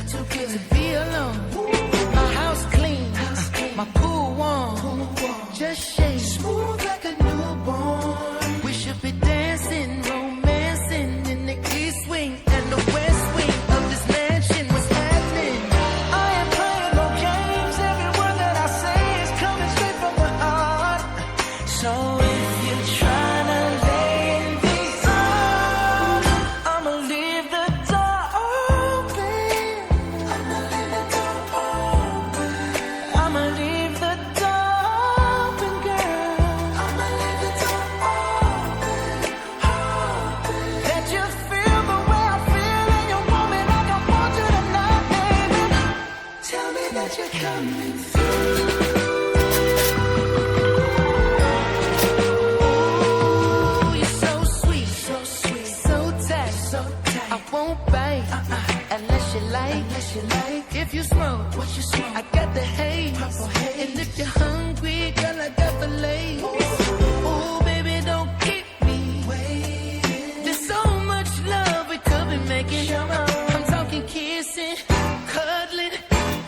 look too good to be alone. My house clean, my pool warm, just shake smooth like a newborn. We should be dancing, romancing in the east wing and the west wing of this mansion. What's happening? I ain't playing no games. Every word that I say is coming straight from the heart. So if you're trying to lay in these arms, I'ma leave the door open. I'ma leave the door open. I'ma leave the door open, girl. I'ma leave the door open. That you feel the way I feel and you want me like I want you tonight, baby. Tell me that you're coming through. Ooh, you're so sweet, so tight, I won't bite unless you like. If you smoke, I got the haze. And if you're hungry, girl, I got the lace. Ooh, baby, don't keep me waiting. There's so much love we could be making. I'm talking kissing, cuddling,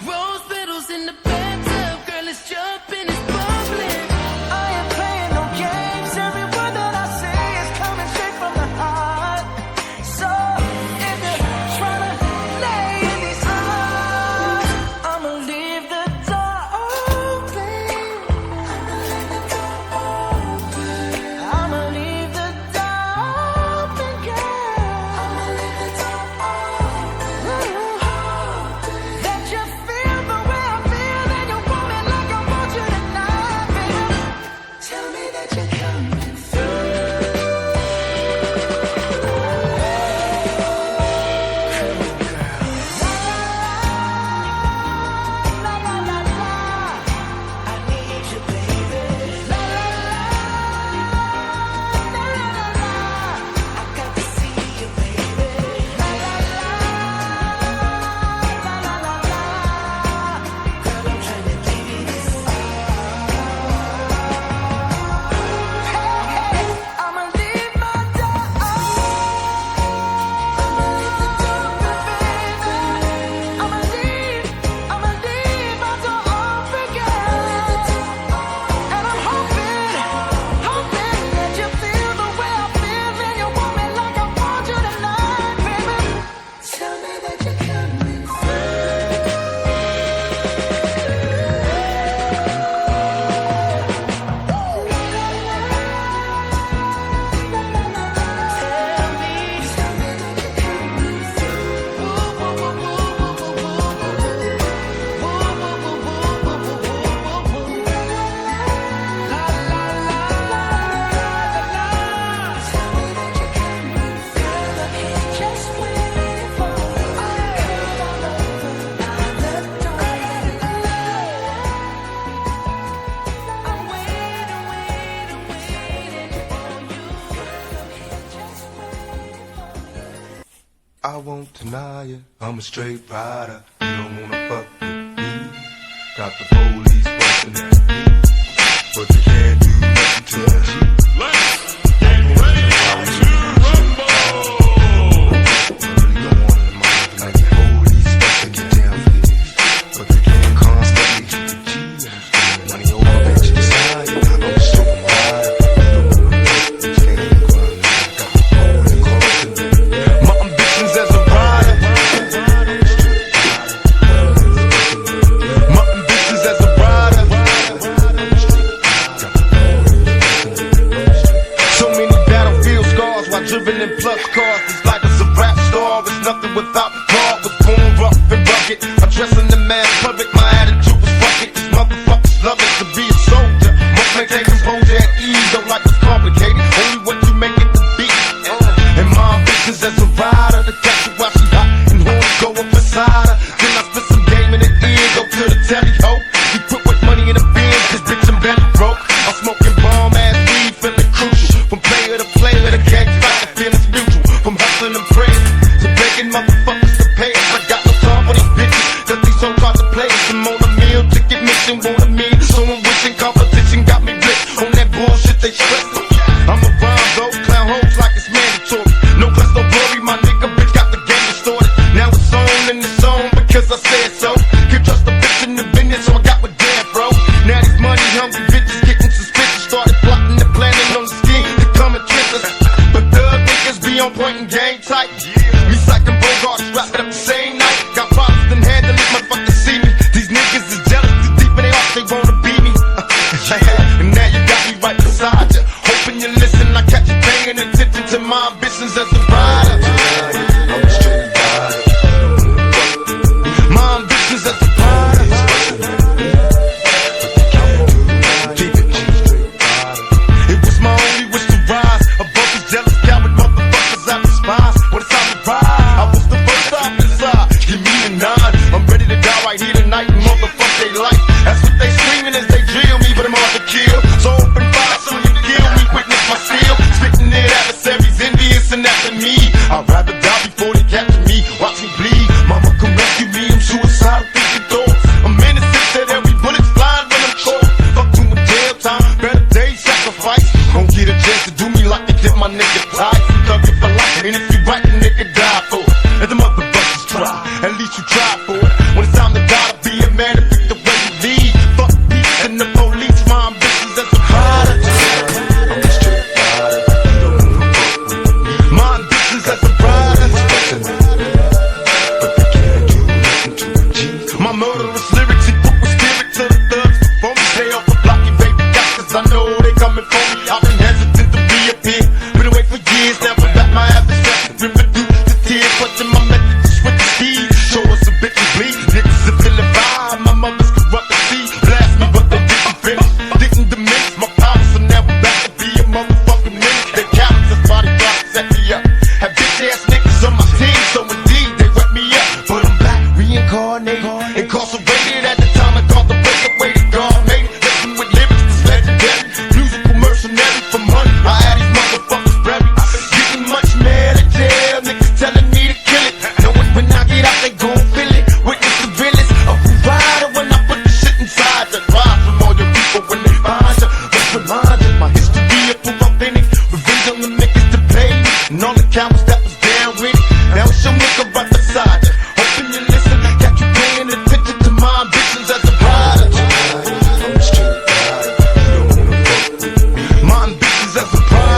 rose petals in the bathtub. Girl, it's jumping, it's bubbling. I ain't playing no games. Every word that I say is coming straight from the heart. So if you're trying to lay in these arms, I'ma leave the door open. I'ma leave the door open. I'ma leave the door open, girl. I'ma leave the door open. That you feel the way I feel and you want me like I want you tonight, baby. Tell me that you're coming through. La la la la, I need you, baby. La la la, I got to see you, baby. La la la, girl, I'm trying to give you this. Hey, I'ma leave my door open. I'ma leave the door open, baby. I'ma leave my door open, girl. And I'm hoping that you feel the way I feel and you want me like I want you tonight, baby. Tell me that you're coming I won't deny it, I'm a straight rider. You don't wanna fuck with me. Got the police busting at me, but they can't do nothing to me. Let's get ready to rumble! Really don't want it, man. Like the police busting get down for this, but they can't constantly keep the G. Money over at your side, I'm a straight rider. My ambitions as a rider. My ambitions as a rider. So many battlefield scars while driven in plus cars. This life is a rap star. It's nothing without God. Was born rough and rugged. I dress in the mass public. My attitude was rugged. These motherfuckers love it to be a soldier. Most maintain composure at ease. Don't like it's complicated. Only what you make it to be. And my ambitions as a rider. The catch her while she hot and horns go up inside her. Then I spit some game in the ear. Go to the telly ho. We put with money in the bin. Cause bitch I'm belly broke. I'm smoking bomb ass weed. Feeling crucial. From player to player. The gang fight. The feelings mutual. From hustling and praying to begging motherfuckers to pay us. I got no time for these bitches. Cause these so hard to play. I'm on a meal. Ticket mission. Want a meal. So I'm wishing competition got me blitzed. On that bullshit they stress. I'm a rhyme though. Clown hoes like it's mandatory. No class, no glory. My nigga bitch got the game distorted. Now it's on and it's on. But murderous lyrics, he put with spirit to the thugs before me. Stay off the block, you baby got, cause I know they coming for me. I've been hesitant to reappear, been away for years, now I'm back, my habits left to reduce the tears, clutching my method to switch the speed. Show us some bitches bleed, niggas are feeling vibe, my mother's corrupt to see. Blast me, but they didn't finish, didn't diminish my powers, so now I'm back to be a motherfucking menace. They cowards and bodyguards set me up, have bitch ass niggas on my team, so indeed they wet me up. But I'm back, reincarnated, incarcerated at the time I called the breakaway to God made it. Listen with lyrics that's legendary, musical mercenary for money. I had these motherfuckers buried, getting much mad at jail, niggas telling me to kill it, knowing when I get out they gon' feel it. Witness the realest of a rider when I put the shit inside the rise from all your people when they find ya. Let's remind ya, my history of proof authentic, revenge on the niggas to pay me, and all the cowards that was down with it. Now it's your nigga right beside ya, hoping you listen, got you paying attention to my ambitions as a rider. My ambitions as a rider.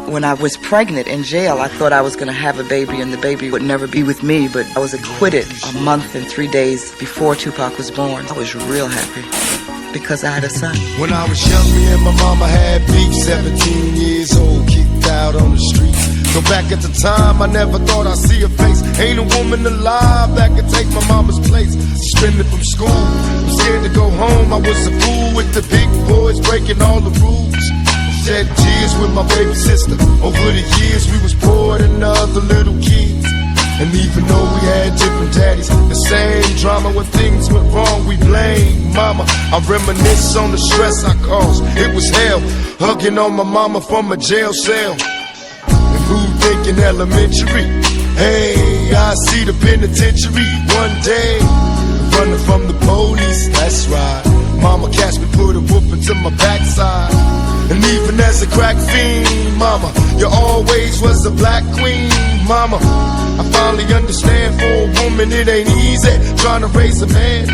When I was pregnant in jail, I thought I was going to have a baby and the baby would never be with me, but I was acquitted a month and 3 days before Tupac was born. I was real happy because I had a son. When I was young, me and my mama had beef, 17 years old, kicked out on the street. So back at the time, I never thought I'd see a face. Ain't a woman alive that could take my mama's place. Suspended from school, I'm scared to go home. I was a fool with the big boys breaking all the rules. Shed tears with my baby sister. Over the years, we was poor than other little kids. And even though we had different daddies, the same drama when things went wrong, we blame mama. I reminisce on the stress I caused. It was hell, hugging on my mama from a jail cell. And who thinking elementary? Hey, I see the penitentiary one day, running from the police, that's right. Mama catch me, put a whooping to my backside. And even as a crack fiend, mama, you always was a black queen, mama. I finally understand for a woman it ain't easy trying to raise a man.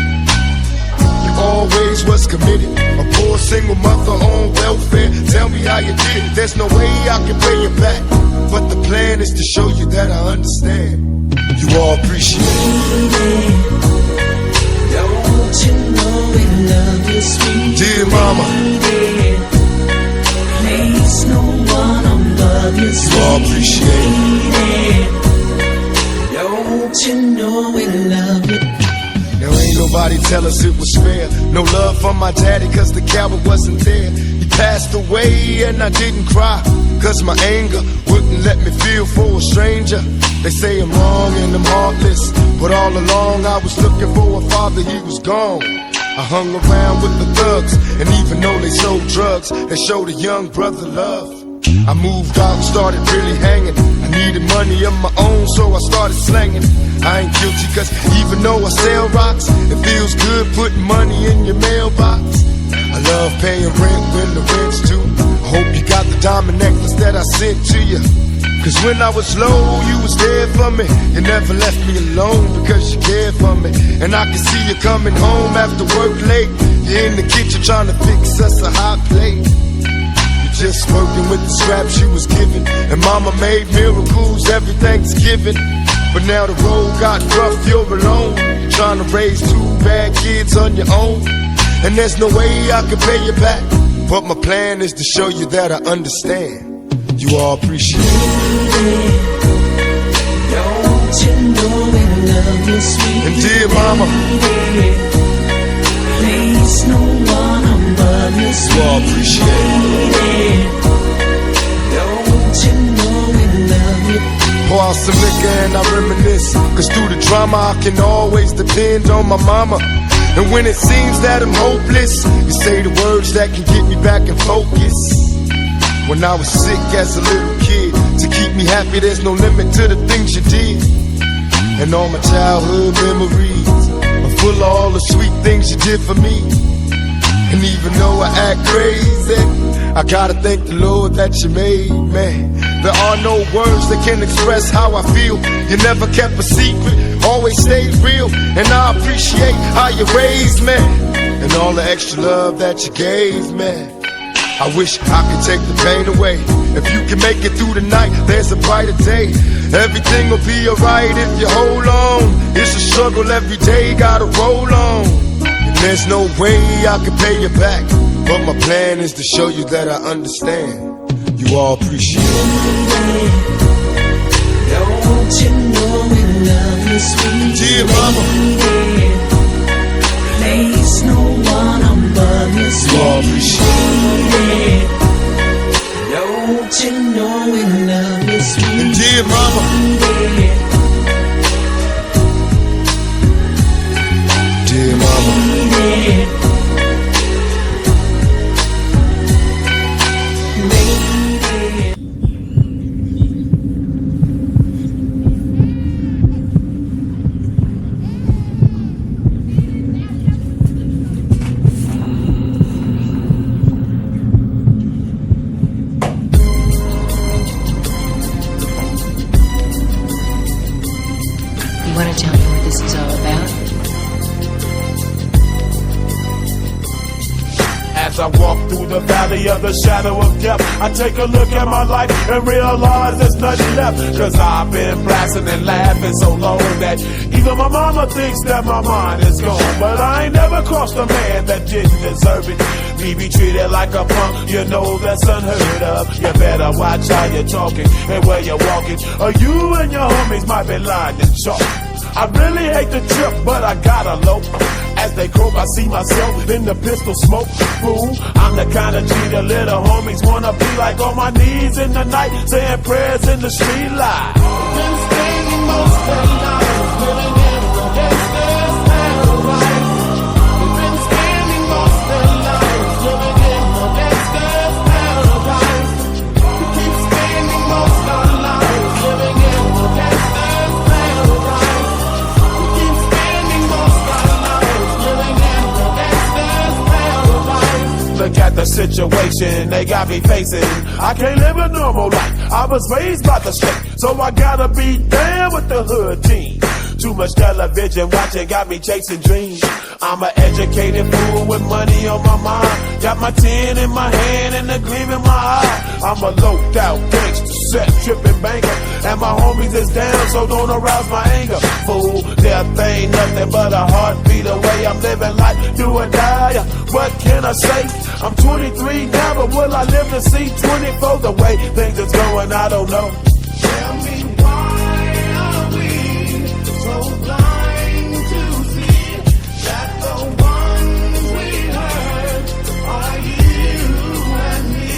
You always was committed, a poor single mother on welfare. Tell me how you did it, there's no way I can pay you back, but the plan is to show you that I understand. You all appreciate it. Don't you know we love you, sweet dear mama, place no one above you, sweet you all appreciate it. Don't you know we love you? Now ain't nobody tell us it was fair. No love from my daddy cause the coward wasn't there. He passed away and I didn't cry, cause my anger wouldn't let me feel for a stranger. They say I'm wrong and I'm heartless, but all along I was looking for a father, he was gone. I hung around with the thugs, and even though they sold drugs, they showed a young brother love. I moved out and started really hanging. I needed money of my own, so I started slanging. I ain't guilty cause even though I sell rocks, it feels good putting money in your mailbox. I love paying rent when the rent's due. I hope you got the diamond necklace that I sent to you, cause when I was low, you was there for me. You never left me alone because you cared for me. And I can see you coming home after work late. You're in the kitchen trying to fix us a hot plate. You're just working with the scraps you was given. And mama made miracles every Thanksgiving. But now the road got rough, you're alone, trying to raise 2 bad kids on your own. And there's no way I can pay you back, but my plan is to show you that I understand. You all appreciate it. Don't you know we love you, sweet And dear mama, place no one above you, sweet you all appreciate it. Don't you know we love you? Pour out some liquor and I reminisce, cause through the drama I can always depend on my mama. And when it seems that I'm hopeless, you say the words that can get me back in focus. When I was sick as a little kid, to keep me happy there's no limit to the things you did. And all my childhood memories are full of all the sweet things you did for me. And even though I act crazy, I gotta thank the Lord that you made me. There are no words that can express how I feel. You never kept a secret, always stayed real. And I appreciate how you raised me, and all the extra love that you gave me. I wish I could take the pain away. If you can make it through the night, there's a brighter day. Everything will be alright if you hold on. It's a struggle every day, gotta roll on. And there's no way I can pay you back, but my plan is to show you that I understand. You all appreciate it. Don't you know we love you, sweet Dear mama, place no one above you, you all appreciate it. Don't you know we love you, it. sweet Dear mama, dear mama, You want to tell me what this is all about? As I walk through the valley of the shadow of death, I take a look at my life and realize there's nothing left. Cause I've been blasting and laughing so long that even my mama thinks that my mind is gone. But I ain't never crossed a man that didn't deserve it. Me be treated like a punk, you know that's unheard of. You better watch how you're talking and where you're walking, or you and your homies might be lying in chalk. I really hate the trip, but I gotta low. As they croak, I see myself in the pistol smoke. Fool, I'm the kind of G the little homies wanna be like, on my knees in the night, saying prayers in the street light. Been spending most of the night living in the gangster's paradise. We've been spending most of the night living in the gangster's paradise. We keep spending most of the night living in the gangster's paradise. We keep spending most of the night living in the gangster's paradise. Look at the situation they got me facing. I can't live a normal life. I was raised by the street, so I gotta be down with the hood team. Too much television watching got me chasing dreams. I'm an educated fool with money on my mind. Got my 10 in my hand and a gleam in my eye. I'm a loped out gangster, set tripping banker, and my homies is down, so don't arouse my anger. Fool, death ain't nothing but a heartbeat away. I'm living life, do or die. What can I say? I'm 23 now, but will I live to see 24? The way things is going, I don't know. Tell me why are we so blind to see that the ones we hurt are you and me?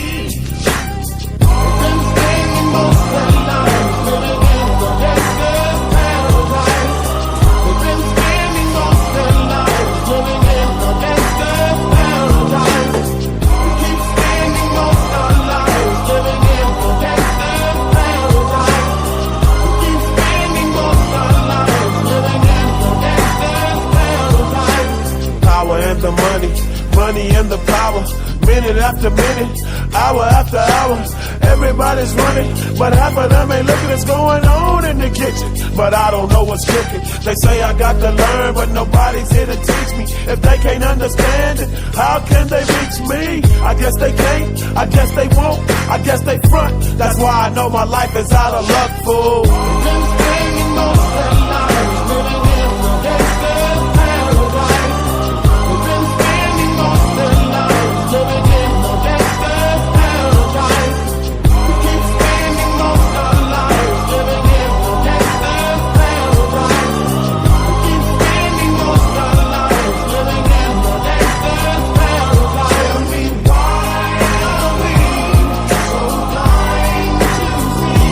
We've been spending most of the night living in the gangster's paradise. We've been spending most of the night living in the gangster's paradise. We keep spending most of the night living in the gangster's paradise. We keep spending most of the night living in the gangster's paradise. Power and the money, money and the power. Minute after minute, hour after hour, everybody's running, but half of them ain't looking what's going on in the kitchen. But I don't know what's cooking. They say I got to learn, but nobody's here to teach me. If they can't understand it, how can they reach me? I guess they can't, I guess they won't, I guess they front. That's why I know my life is out of luck, fool. Been spending most of the night living in the gangster's paradise. We've been spending most of the night living in the gangster's paradise. We keep spending most of the night living in the gangster's paradise. We keep spending most of the night living in the gangster's paradise. Tell me why are we so blind to see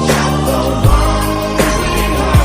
that the ones we hurt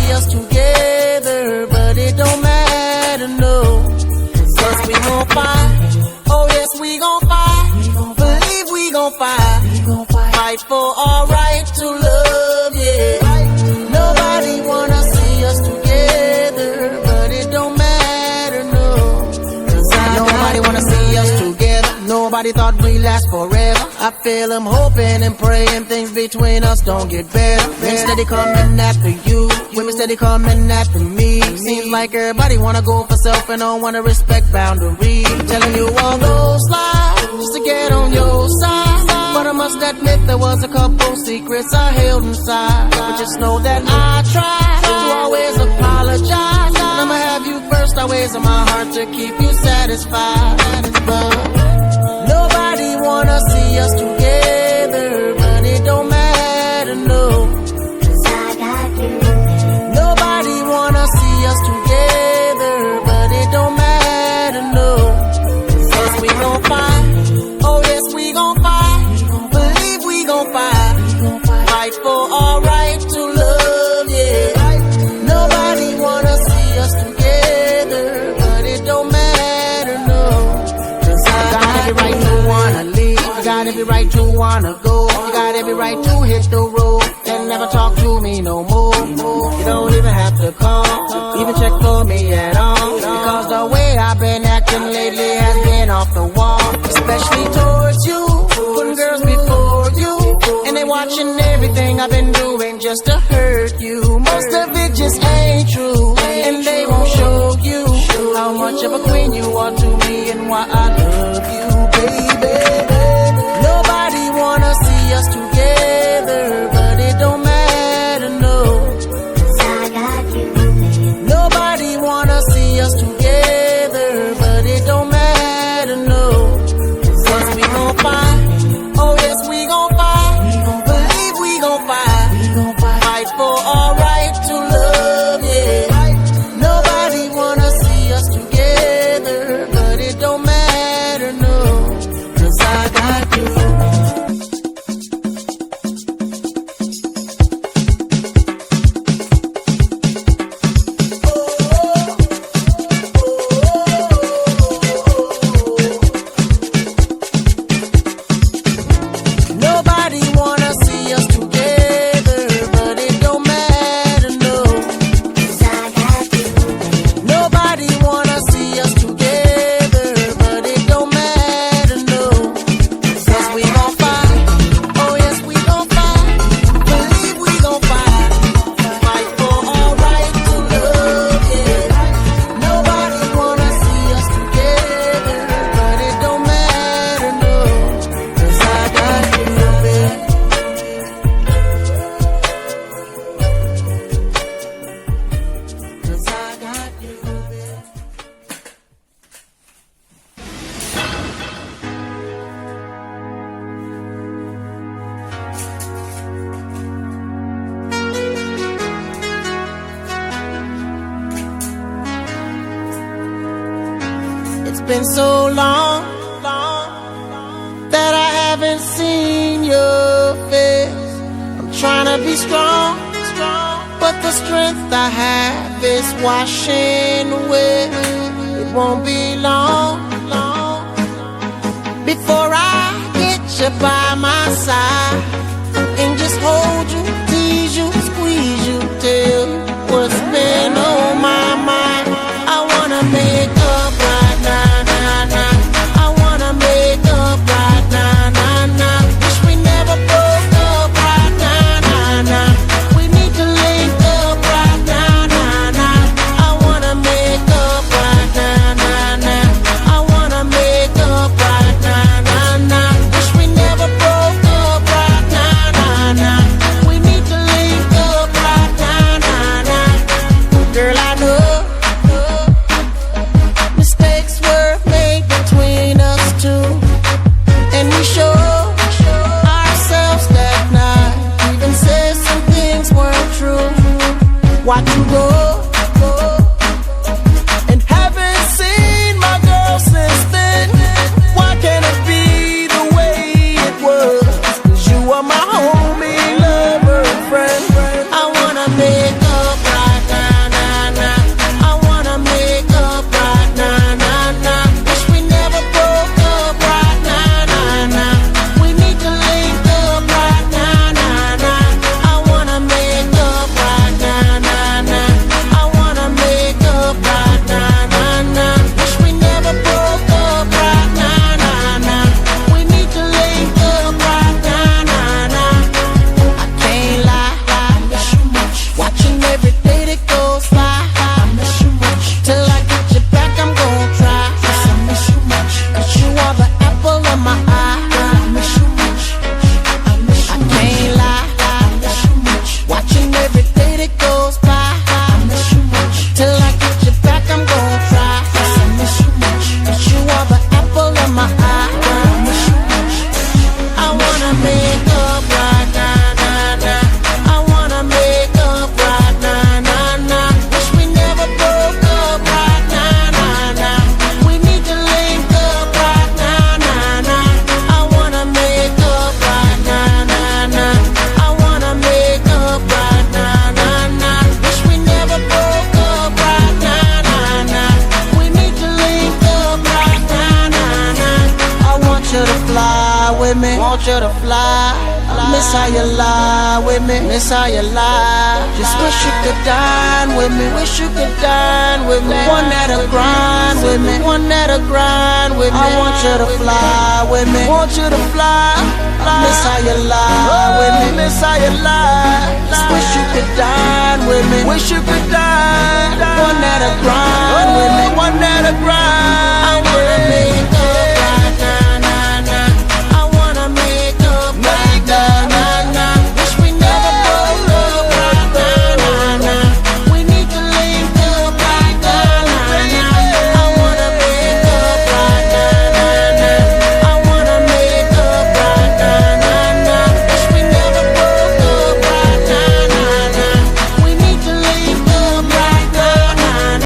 see us together, but it don't matter, no. Cause we gon' fight. Oh yes, we gon' fight. Believe we gon' fight. Fight for our right to love, yeah. Nobody wanna see us together, but it don't matter, no. Nobody wanna see us together. Nobody thought we'd last forever. I feel I'm hoping and praying things between us don't get better. Men steady coming after you, women steady coming after me. Seems like everybody wanna go for self and don't wanna respect boundaries. Telling you all those lies just to get on your side. But I must admit there was a couple secrets I held inside. But just know that I tried to always apologize. And I'ma have you first always in my heart to keep you satisfied. But nobody wanna see us together, but it don't matter, no. Nobody wanna see us together, but it don't matter, no. Cause we gon' fight. Oh yes, we gon' fight. Believe we gon' fight. Fight for our right to love, yeah. Nobody wanna see us together, but it don't matter, no. Cause I got every right to wanna leave. You got every right to wanna go. You got every right to hit the road and never talk to me no more. You don't even have to call, even check for me at all. Because the way I've been acting lately has been off the wall. Especially towards you, putting girls before you. And they watching everything I've been doing just to hurt you. Most of it just ain't true, and they won't show you how much of a queen you are to me and why I love you, baby. Nobody wanna see us together, but it don't matter, no. Nobody wanna see us together, but it don't matter, no. Cause we gon' fight. Oh yes, we gon' fight. Believe we gon' fight. Fight for our right to love, yeah. Nobody wanna see us together, but it don't matter, no. Cause I got you. Nobody wanna see us together, but it don't matter, no. Nobody wanna see us together, but it don't matter, no. Cause we gon' fight. Oh yes, we gon' fight. Believe we gon' fight. Fight for our right to love, yeah. Nobody wanna see us together, but it don't matter, no. Cause I got you, baby. Cause I got you, baby. It's been so long that I haven't seen your face. I'm trying to be strong, but the strength I have is washing away. It won't be long before I get you by my side and just hold you, tease you, squeeze you, tell you what's been on my mind. I wanna make up right now, now, now. I wanna make up right now, now, now. Wish we never broke up right now, now, now. We need to link up right now, now, now. I wanna make up right now, now, now. I wanna make up right now, now, now. Wish we never broke up right now, now, now. want you to fly. Miss how you lie with me, miss how you lie. Just wish you could dine with me, wish you could dine with me. One that'll grind with me, one that'll grind with me. I want you to fly with me, want you to fly. Miss how you lie with me, miss how you lie. Just wish you could dine with me, wish you could